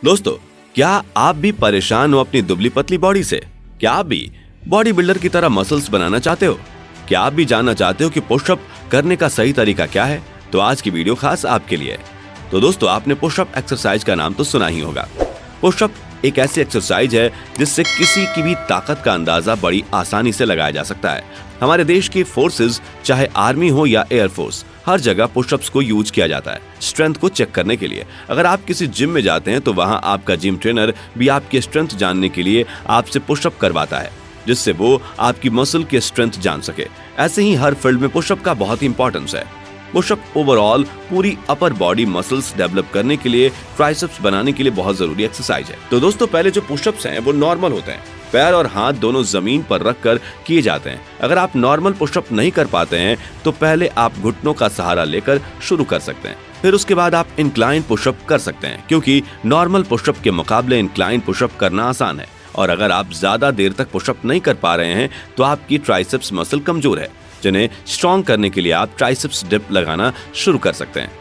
दोस्तों, क्या आप भी परेशान हो अपनी दुबली पतली बॉडी से? क्या आप भी बॉडी बिल्डर की तरह मसल्स बनाना चाहते हो? क्या आप भी जानना चाहते हो कि पुशअप करने का सही तरीका क्या है? तो आज की वीडियो खास आपके लिए है। तो दोस्तों, आपने पुशअप एक्सरसाइज का नाम तो सुना ही होगा। पुशअप एक ऐसी एक्सरसाइज है जिससे किसी की भी ताकत का अंदाजा बड़ी आसानी से लगाया जा सकता है। हमारे देश की फोर्सेस, चाहे आर्मी हो या एयरफोर्स, हर जगह पुशअप्स को यूज किया जाता है स्ट्रेंथ को चेक करने के लिए। अगर आप किसी जिम में जाते हैं तो वहां आपका जिम ट्रेनर भी आपकी स्ट्रेंथ जानने के लिए आपसे पुशअप करवाता है, जिससे वो आपकी मसल की स्ट्रेंथ जान सके। ऐसे ही हर फील्ड में पुशअप का बहुत ही इंपॉर्टेंस है। पुशअप ओवरऑल पूरी अपर बॉडी मसल्स डेवलप करने के लिए, ट्राइसेप्स बनाने के लिए बहुत जरूरी एक्सरसाइज है। तो दोस्तों, पहले जो पुशअप्स हैं वो नॉर्मल होते हैं, पैर और हाथ दोनों जमीन पर रखकर किए जाते हैं। अगर आप नॉर्मल पुशअप नहीं कर पाते हैं तो पहले आप घुटनों का सहारा लेकर शुरू कर सकते हैं। फिर उसके बाद आप इंक्लाइन पुशअप कर सकते हैं, क्योंकि नॉर्मल पुशअप के मुकाबले इंक्लाइन पुशअप करना आसान है। और अगर आप ज्यादा देर तक पुशअप नहीं कर पा रहे हैं तो आपकी ट्राइसेप्स मसल कमजोर है, जिन्हें स्ट्रॉन्ग करने के लिए आप ट्राइसेप्स डिप लगाना शुरू कर सकते हैं।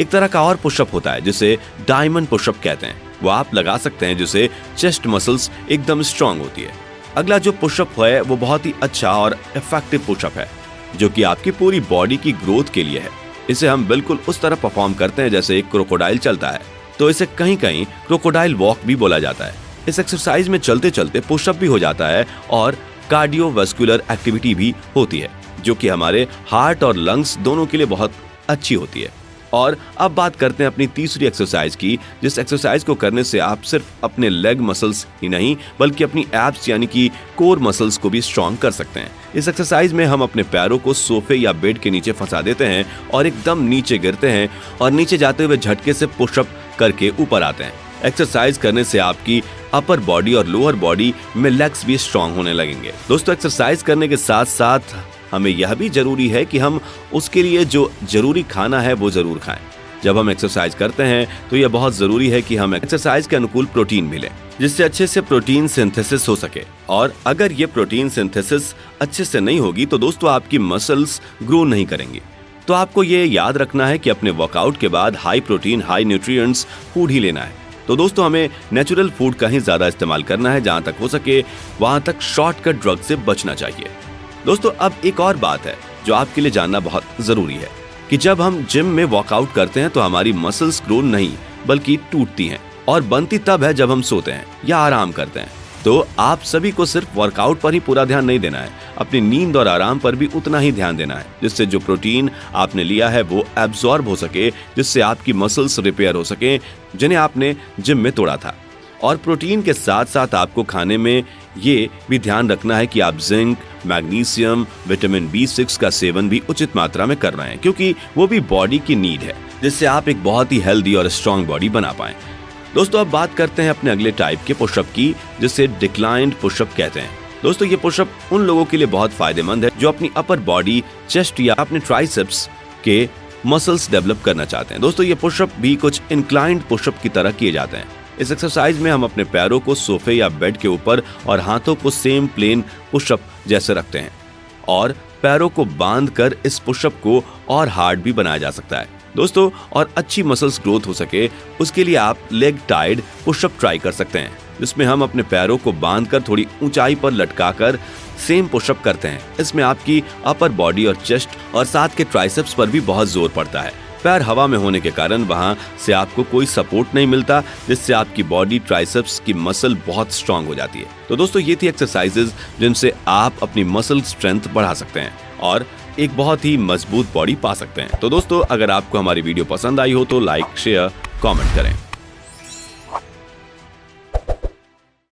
एक तरह का और पुशअप होता है जिसे डायमंड पुशअप कहते हैं, वो आप लगा सकते हैं, जिससे चेस्ट मसल्स एकदम स्ट्रॉन्ग होती है। अगला जो पुशअप है वो बहुत ही अच्छा और इफेक्टिव पुशअप है, जो कि आपकी पूरी बॉडी की ग्रोथ के लिए है। इसे हम बिल्कुल उस तरह परफॉर्म करते हैं जैसे एक क्रोकोडाइल चलता है, तो इसे कहीं कहीं क्रोकोडाइल वॉक भी बोला जाता है। इस एक्सरसाइज में चलते चलते पुशअप भी हो जाता है और कार्डियोवास्कुलर एक्टिविटी भी होती है, जो कि हमारे हार्ट और लंग्स दोनों के लिए बहुत अच्छी होती है। और अब बात करते हैं अपनी तीसरी एक्सरसाइज की, जिस एक्सरसाइज को करने से आप सिर्फ अपने लेग मसल्स ही नहीं बल्कि अपनी एब्स यानी कि कोर मसल्स को भी स्ट्रॉन्ग कर सकते हैं। इस एक्सरसाइज में हम अपने पैरों को सोफे या बेड के नीचे फंसा देते हैं और एकदम नीचे गिरते हैं और नीचे जाते हुए झटके से पुशअप करके ऊपर आते हैं। एक्सरसाइज करने से आपकी अपर बॉडी और लोअर बॉडी में लेग्स भी स्ट्रॉन्ग होने लगेंगे। दोस्तों, एक्सरसाइज करने के साथ साथ हमें यह भी जरूरी है कि हम उसके लिए जो जरूरी खाना है वो जरूर खाएं। जब हम एक्सरसाइज करते हैं तो यह बहुत जरूरी है कि हम एक्सरसाइज के अनुकूल प्रोटीन मिले, जिससे अच्छे से प्रोटीन सिंथेसिस हो सके। और अगर ये प्रोटीन सिंथेसिस अच्छे से नहीं होगी तो दोस्तों आपकी मसल्स ग्रो नहीं करेंगी। तो आपको ये याद रखना है कि अपने वर्कआउट के बाद high protein, high nutrients food ही लेना है। तो दोस्तों, हमें नेचुरल फूड का ही ज्यादा इस्तेमाल करना है। जहां तक हो सके वहां तक शॉर्टकट ड्रग से बचना चाहिए। दोस्तों, अब एक और बात है जो आपके लिए जानना बहुत जरूरी है कि जब हम जिम में वर्कआउट करते हैं तो हमारी मसल्स ग्रो नहीं बल्कि टूटती हैं, और बनती तब है जब हम सोते हैं या आराम करते हैं। तो आप सभी को सिर्फ वर्कआउट पर ही पूरा ध्यान नहीं देना है, अपनी नींद और आराम पर भी उतना ही ध्यान देना है, जिससे जो प्रोटीन आपने लिया है वो एब्जॉर्ब हो सके, जिससे आपकी मसल्स रिपेयर हो सके जिन्हें आपने जिम में तोड़ा था। और प्रोटीन के साथ साथ आपको खाने में ये भी ध्यान रखना है कि आप जिंक, मैग्नीशियम, विटामिन B6 का सेवन भी उचित मात्रा में कर रहे हैं, क्योंकि वो भी बॉडी की नीड है, जिससे आप एक बहुत ही हेल्दी और स्ट्रॉन्ग बॉडी बना पाएं। दोस्तों, अब बात करते हैं अपने अगले टाइप के पुशअप की, जिसे डिक्लाइंड पुशअप कहते हैं। दोस्तों, ये पुशअप उन लोगों के लिए बहुत फायदेमंद है जो अपनी अपर बॉडी, चेस्ट या अपने ट्राइसेप्स के मसल्स डेवलप करना चाहते हैं। दोस्तों, ये पुशअप भी कुछ इंक्लाइंड पुशअप की तरह किए जाते हैं। इस एक्सरसाइज में हम अपने पैरों को सोफे या बेड के ऊपर और हाथों को सेम प्लेन पुशअप जैसे रखते हैं, और पैरों को बांधकर इस पुशअप को और हार्ड भी बनाया जा सकता है। दोस्तों, और अच्छी मसल्स ग्रोथ हो सके उसके लिए आप लेग टाइड पुशअप ट्राई कर सकते हैं, जिसमें हम अपने पैरों को बांधकर थोड़ी ऊंचाई पर लटकाकर सेम पुशअप करते हैं। इसमें आपकी अपर बॉडी और चेस्ट और साथ के ट्राइसेप्स पर भी बहुत जोर पड़ता है। पैर हवा में होने के कारण वहां से आपको कोई सपोर्ट नहीं मिलता, जिससे आपकी बॉडी, ट्राइसेप्स की मसल बहुत स्ट्रांग हो जाती है। तो दोस्तों, ये थी एक्सरसाइजेज जिनसे आप अपनी मसल स्ट्रेंथ बढ़ा सकते हैं और एक बहुत ही मजबूत बॉडी पा सकते हैं। तो दोस्तों, अगर आपको हमारी वीडियो पसंद आई हो तो लाइक, शेयर, कमेंट करें।